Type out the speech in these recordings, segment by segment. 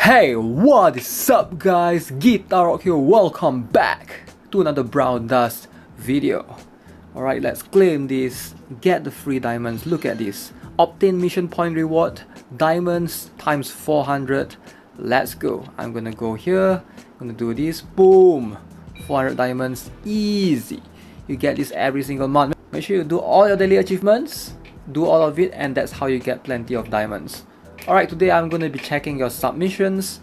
Hey, what is up guys? ZFroX here, welcome back to another Brown Dust video. Alright, let's claim this, get the free diamonds. Look at this, obtain mission point reward, diamonds times 400. Let's go. I'm gonna go here, I'm gonna do this, boom, 400 diamonds, easy. You get this every single month. Make sure you do all your daily achievements, do all of it, and that's how you get plenty of diamonds. Alright, today I'm going to be checking your submissions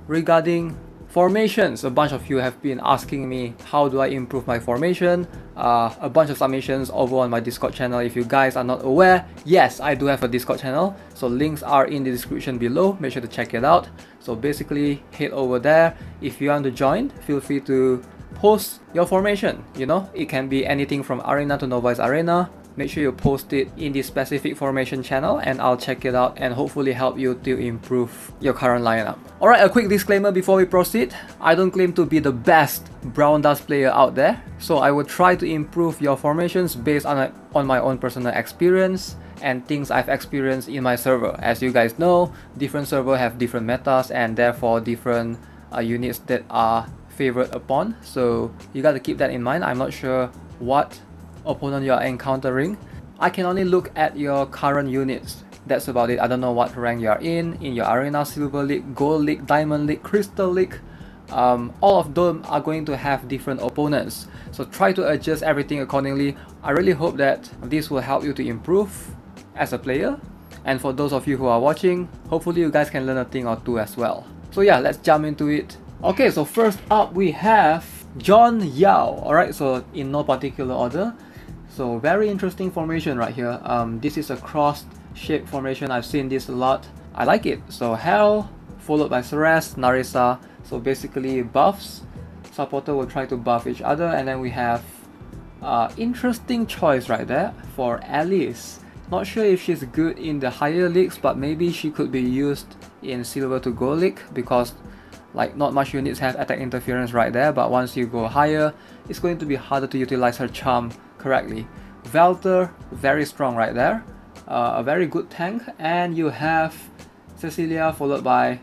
regarding formations. A bunch of you have been asking me how do I improve my formation. A bunch of submissions over on my Discord channel. If you guys are not aware, yes, I do have a Discord channel, so links are in the description below. Make sure to check it out. So basically head over there. If you want to join, feel free to post your formation. You know, it can be anything from arena to novice arena. Make sure you post it in the specific formation channel and I'll check it out and hopefully help you to improve your current lineup. Alright, a quick disclaimer before we proceed. I don't claim to be the best Brown Dust player out there, so I will try to improve your formations based on my own personal experience and things I've experienced in my server. As you guys know, different servers have different metas and therefore different units that are favored upon, so you gotta keep that in mind. I'm not sure what opponent you are encountering. I can only look at your current units. That's about it. I don't know what rank you are in your arena, silver league, gold league, diamond league, crystal league. All of them are going to have different opponents, so try to adjust everything accordingly. I really hope that this will help you to improve as a player, and for those of you who are watching, hopefully you guys can learn a thing or two as well. So yeah, let's jump into it. Okay, so first up we have John Yao. Alright, so in no particular order. So very interesting formation right here. This is a cross shape formation. I've seen this a lot. I like it. So Hell followed by Ceres, Narissa. So basically buffs. Supporter will try to buff each other, and then we have interesting choice right there for Alice. Not sure if she's good in the higher leagues, but maybe she could be used in silver to gold league because like not much units have attack interference right there, but once you go higher, it's going to be harder to utilize her charm correctly. Velter, very strong right there, a very good tank. And you have Cecilia followed by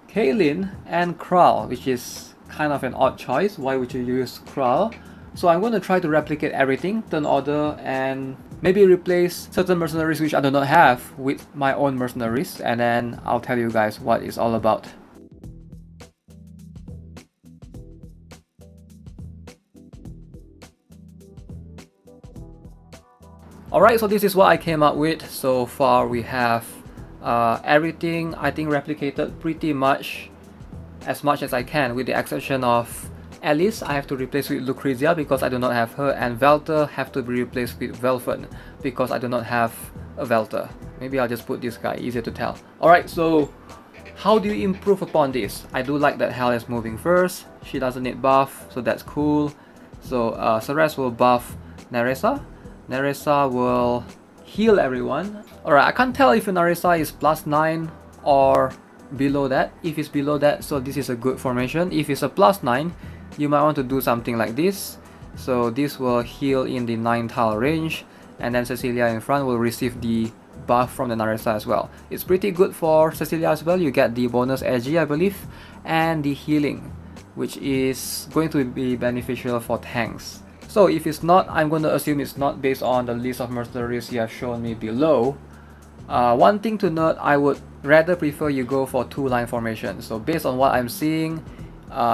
Kaylin and Kral, which is kind of an odd choice. Why would you use Kral? So I'm going to try to replicate everything, turn order, and maybe replace certain mercenaries which I do not have with my own mercenaries, and then I'll tell you guys what it's all about. Alright, so this is what I came up with. So far we have everything I think replicated pretty much as I can, with the exception of Alice. I have to replace with Lucrezia because I do not have her, and Velter have to be replaced with Velfen because I do not have a Velter. Maybe I'll just put this guy, easier to tell. Alright, so how do you improve upon this? I do like that Hell is moving first. She doesn't need buff, so that's cool. So Ceres will buff Narissa. Narissa will heal everyone. Alright, I can't tell if Narissa is +9 or below that. If it's below that, so this is a good formation. If it's a +9, you might want to do something like this. So this will heal in the 9 tile range, and then Cecilia in front will receive the buff from the Narissa as well. It's pretty good for Cecilia as well. You get the bonus AG, I believe, and the healing, which is going to be beneficial for tanks. So if it's not, I'm going to assume it's not based on the list of mercenaries you have shown me below. One thing to note, I would rather prefer you go for 2-line formation. So based on what I'm seeing,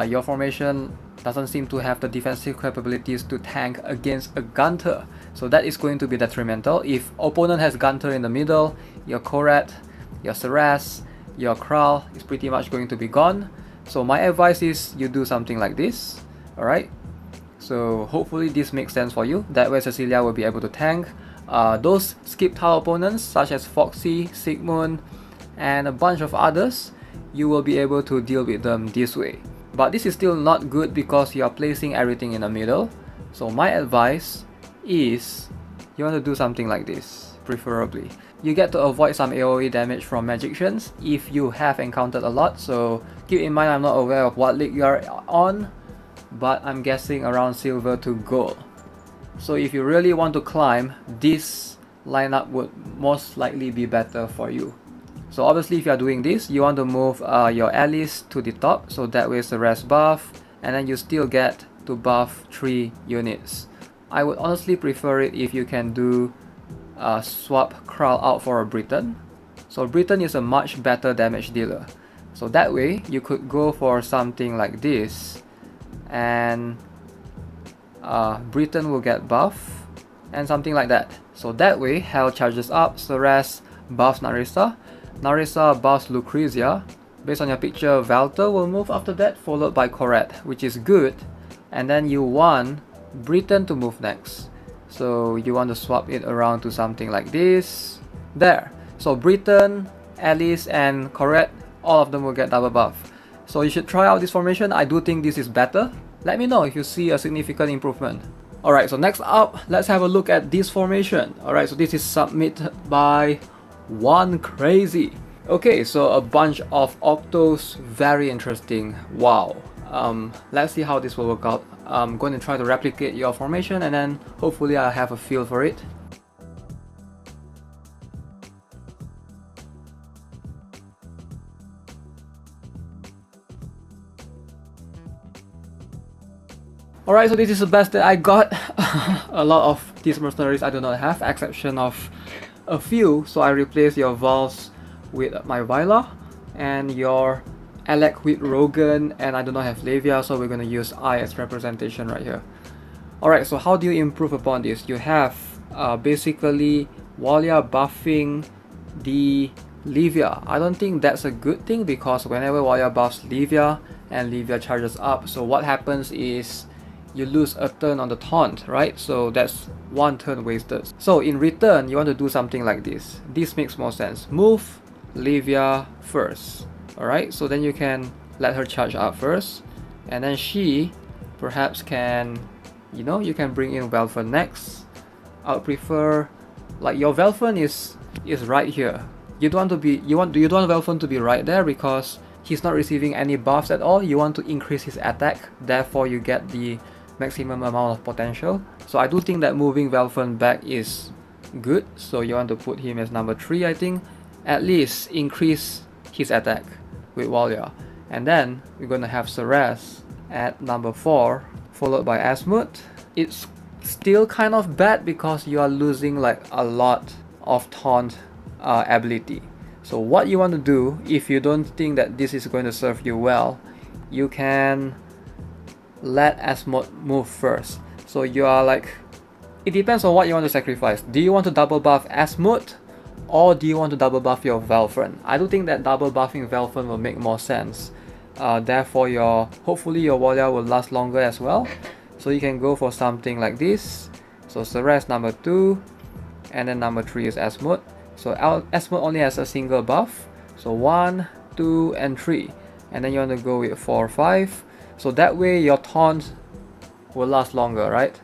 your formation doesn't seem to have the defensive capabilities to tank against a Gunter. So that is going to be detrimental. If opponent has Gunter in the middle, your Korat, your Ceres, your Kral is pretty much going to be gone. So my advice is you do something like this. Alright. So hopefully this makes sense for you. That way Cecilia will be able to tank those skip tile opponents such as Foxy, Sigmund, and a bunch of others. You will be able to deal with them this way. But this is still not good because you are placing everything in the middle. So my advice is you want to do something like this, preferably. You get to avoid some AoE damage from magicians if you have encountered a lot. So keep in mind, I'm not aware of what league you are on, but I'm guessing around silver to gold. So if you really want to climb, this lineup would most likely be better for you. So obviously if you are doing this, you want to move your Alice to the top, so that way Ceres buff, and then you still get to buff 3 units. I would honestly prefer it if you can do swap Kral out for a Britain. So Britain is a much better damage dealer. So that way you could go for something like this, and Britain will get buff and something like that. So that way Hell charges up, Ceres buffs Narissa, Narissa buffs Lucrezia. Based on your picture, Valter will move after that, followed by Corette, which is good. And then you want Britain to move next. So you want to swap it around to something like this. There. So Britain, Alice and Corette, all of them will get double buff. So you should try out this formation. I do think this is better. Let me know if you see a significant improvement. Alright, so next up, let's have a look at this formation. Alright, so this is submitted by One Crazy. Okay, so a bunch of octos, very interesting. Wow. Let's see how this will work out. I'm going to try to replicate your formation and then hopefully I'll have a feel for it. Alright, so this is the best that I got. A lot of these mercenaries I do not have, exception of a few. So I replaced your Valves with my Vila and your Alec with Rogan, and I do not have Lavia, so we're going to use I as representation right here. Alright, so how do you improve upon this? You have basically Walia buffing the Livia. I don't think that's a good thing because whenever Walia buffs Livia and Livia charges up, so what happens is you lose a turn on the taunt, right? So that's 1 turn wasted. So in return, you want to do something like this. This makes more sense. Move Livia first. Alright, so then you can let her charge up first, and then she perhaps can, you know, you can bring in Velfen next. I would prefer, like, your Velfen is right here. You don't want to be, you don't want Velfen to be right there because he's not receiving any buffs at all. You want to increase his attack, therefore you get the maximum amount of potential. So I do think that moving Velfen back is good. So you want to put him as number 3, I think. At least increase his attack with Walia. And then we're gonna have Ceres at number 4, followed by Asmut. It's still kind of bad because you are losing like a lot of taunt ability. So what you want to do, if you don't think that this is going to serve you well, you can let Asmut move first. So you are like, it depends on what you want to sacrifice. Do you want to double buff Asmut, or do you want to double buff your Velfen? I do think that double buffing Velfen will make more sense. Therefore hopefully your Walia will last longer as well. So you can go for something like this. So Ceres number 2, and then number 3 is Asmut. So Asmut only has a single buff. So 1, 2 and 3. And then you want to go with 4, 5. So that way your taunt will last longer, right?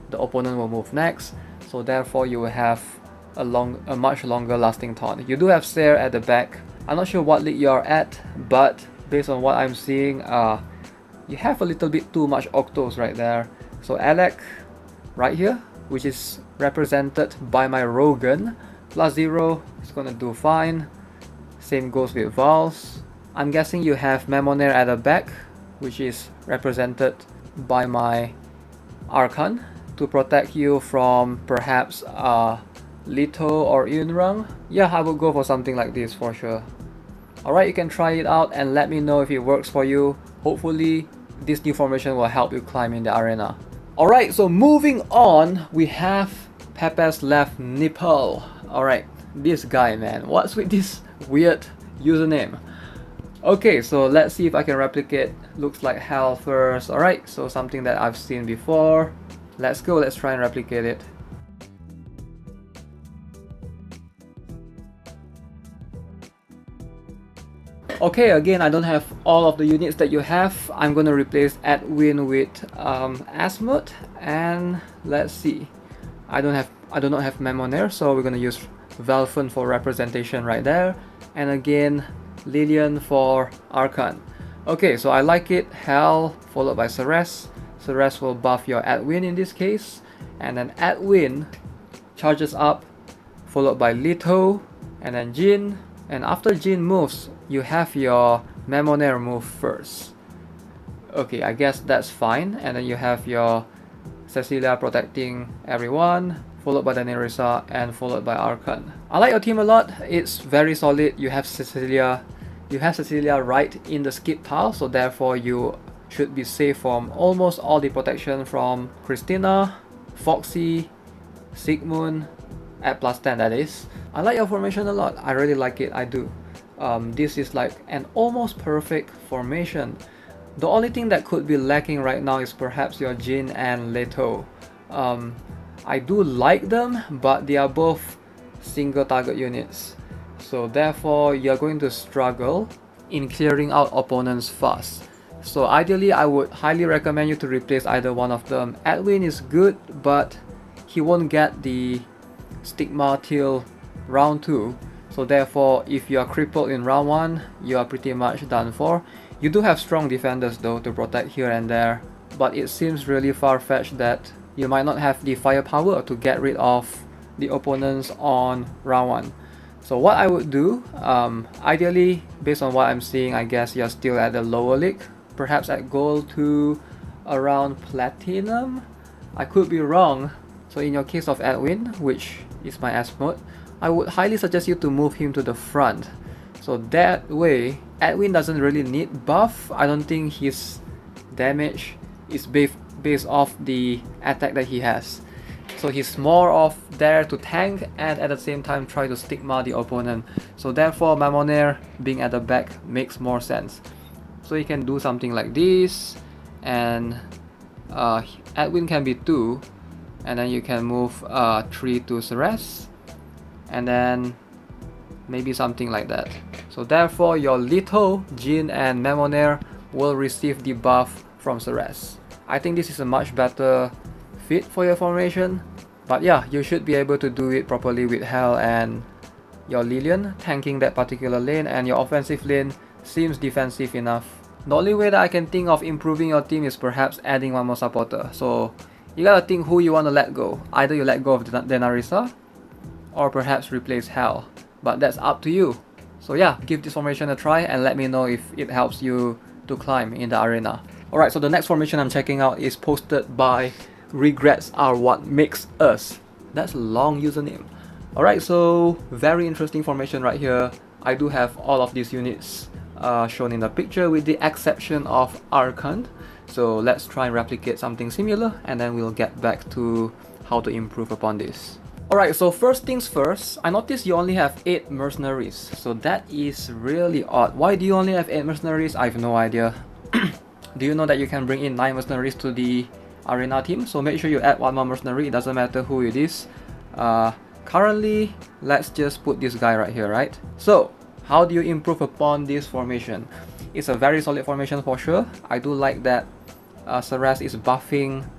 The opponent will move next. So therefore you will have a much longer lasting taunt. You do have Seer at the back. I'm not sure what league you're at, but based on what I'm seeing, you have a little bit too much octos right there. So Alec right here, which is represented by my Rogan, +0 is gonna do fine. Same goes with Vals. I'm guessing you have Memonair at the back, which is represented by my Archon to protect you from perhaps Leto or Yunrang. Yeah, I would go for something like this for sure. Alright, you can try it out and let me know if it works for you. Hopefully this new formation will help you climb in the arena. Alright, so moving on, we have Pappas left nipple. Alright, this guy, man, what's with this weird username? Okay, so let's see if I can replicate. Looks like hell first. Alright, so something that I've seen before. Let's go, let's try and replicate it. Okay, again, I don't have all of the units that you have. I'm gonna replace Edwin with Asmut, and let's see. I do not have Memonair, so we're gonna use Velfen for representation right there, and again Lillian for Archon. Okay, so I like it. Hell followed by Ceres. Ceres will buff your Edwin in this case, and then Edwin charges up, followed by Leto, and then Jin, And after Jin moves, you have your Memonair move first. Okay, I guess that's fine. And then you have your Cecilia protecting everyone, followed by the Nerissa, and followed by Archon. I like your team a lot. It's very solid. You have Cecilia right in the skip tile, so therefore you should be safe from almost all the protection from Christina, Foxy, Sigmund, at +10 that is. I like your formation a lot. I really like it, I do. This is like an almost perfect formation. The only thing that could be lacking right now is perhaps your Jin and Leto. I do like them, but they are both single target units. So therefore, you're going to struggle in clearing out opponents fast. So ideally, I would highly recommend you to replace either one of them. Edwin is good, but he won't get the stigma till round 2. So therefore, if you are crippled in round 1, you are pretty much done for. You do have strong defenders though to protect here and there, but it seems really far-fetched that you might not have the firepower to get rid of the opponents on round 1. So what I would do, ideally, based on what I'm seeing, I guess you're still at the lower league, perhaps at gold to around platinum. I could be wrong. So in your case of Edwin, which is my S mode, I would highly suggest you to move him to the front. So that way, Edwin doesn't really need buff. I don't think his damage is based off the attack that he has. So he's more of there to tank and at the same time try to stigma the opponent. So therefore, Memonair being at the back makes more sense. So you can do something like this, and Edwin can be 2, and then you can move 3 to Ceres, and then maybe something like that. So therefore, your Leto, Jin, and Memonair will receive the buff from Ceres. I think this is a much better fit for your formation, but yeah, you should be able to do it properly with Hel and your Lilian tanking that particular lane, and your offensive lane seems defensive enough. The only way that I can think of improving your team is perhaps adding one more supporter. So you gotta think who you want to let go. Either you let go of Denarisa, or perhaps replace Hel, but that's up to you. So yeah, give this formation a try and let me know if it helps you to climb in the arena. Alright, so the next formation I'm checking out is posted by Regrets Are What Makes Us. That's a long username. Alright, so very interesting formation right here. I do have all of these units shown in the picture with the exception of Archon. So let's try and replicate something similar, and then we'll get back to how to improve upon this. Alright, so first things first, I noticed you only have 8 mercenaries. So that is really odd. Why do you only have 8 mercenaries? I have no idea. Do you know that you can bring in 9 mercenaries to the arena team? So make sure you add 1 more mercenary, it doesn't matter who it is. Currently, let's just put this guy right here, right? So, how do you improve upon this formation? It's a very solid formation for sure. I do like that Ceres is buffing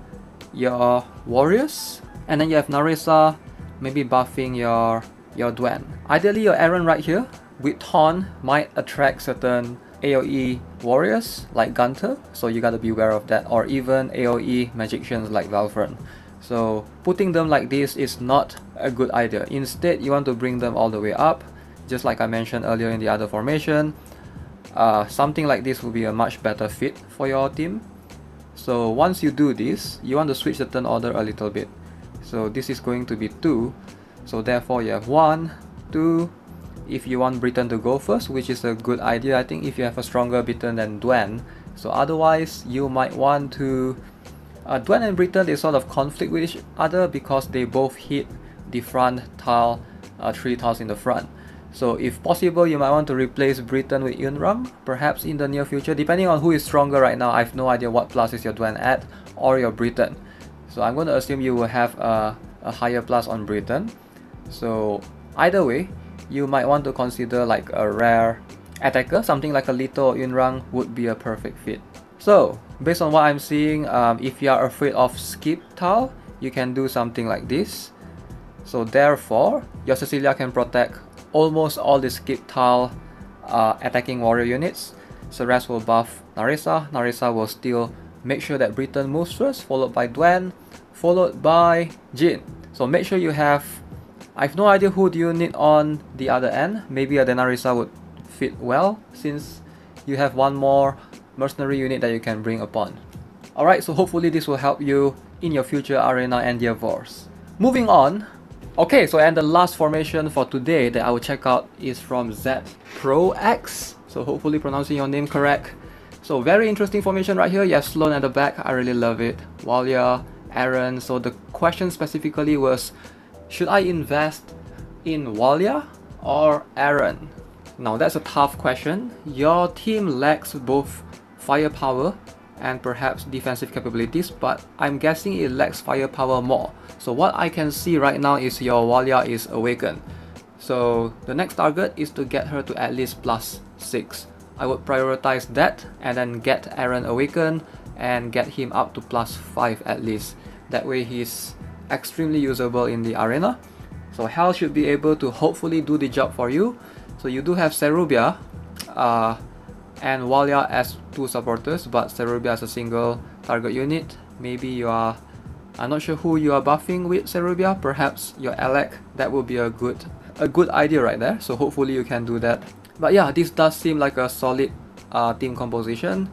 your warriors, and then you have Narissa maybe buffing your Dwen. Ideally, your Aaron right here with Thorn might attract certain AoE warriors like Gunter, so you gotta be aware of that, or even AoE magicians like Valfern. So putting them like this is not a good idea. Instead, you want to bring them all the way up, just like I mentioned earlier in the other formation. Something like this will be a much better fit for your team. So once you do this, you want to switch the turn order a little bit. So this is going to be 2, so therefore you have 1, 2. If you want Britain to go first, which is a good idea, I think, if you have a stronger Britain than Dwen. So otherwise, you might want to... Dwen and Britain, they sort of conflict with each other because they both hit the front tile, 3 tiles in the front. So if possible, you might want to replace Britain with Yunrang, perhaps in the near future, depending on who is stronger right now. I have no idea what plus is your Dwen at, or your Britain. So I'm going to assume you will have a higher plus on Britain. So either way, you might want to consider like a rare attacker, something like a Leto or Yunrang would be a perfect fit. So based on what I'm seeing, if you are afraid of skip tile, you can do something like this. So therefore, your Cecilia can protect almost all the skip tile attacking warrior units. Ceres will buff Narissa. Narissa will still make sure that Britain moves first, followed by Dwen, followed by Jin. So make sure you have I have no idea who do you need on the other end. Maybe a Denarisa would fit well, since you have one more mercenary unit that you can bring upon. Alright, so hopefully this will help you in your future arena endeavors. Moving on. Okay, so and the last formation for today that I will check out is from ZFroX. So hopefully pronouncing your name correct. So very interesting formation right here. You have Sloan at the back. I really love it. Walia, Aaron. So the question specifically was, should I invest in Walia or Aaron? Now that's a tough question. Your team lacks both firepower and perhaps defensive capabilities, but I'm guessing it lacks firepower more. So what I can see right now is your Walia is awakened. So the next target is to get her to at least +6. I would prioritize that and then get Aaron awakened and get him up to +5 at least. That way he's extremely usable in the arena. So Hal should be able to hopefully do the job for you. So you do have Cerubia and Walia as 2 supporters, but Cerubia as a single target unit. Maybe you are, I'm not sure who you are buffing with Cerubia, perhaps your Alec. That would be a good idea right there. So hopefully you can do that. But yeah, this does seem like a solid team composition.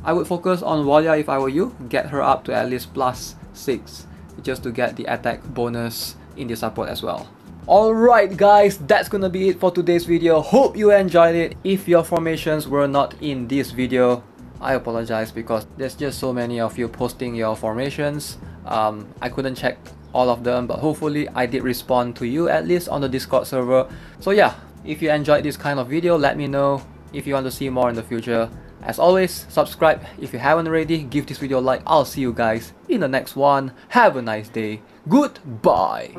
I would focus on Walia if I were you. Get her up to at least +6 just to get the attack bonus in the support as well. Alright guys, that's gonna be it for today's video. Hope you enjoyed it. If your formations were not in this video, I apologize because there's just so many of you posting your formations. I couldn't check all of them, but hopefully I did respond to you at least on the Discord server. So yeah, if you enjoyed this kind of video, let me know if you want to see more in the future. As always, subscribe if you haven't already, give this video a like. I'll see you guys in the next one. Have a nice day. Goodbye.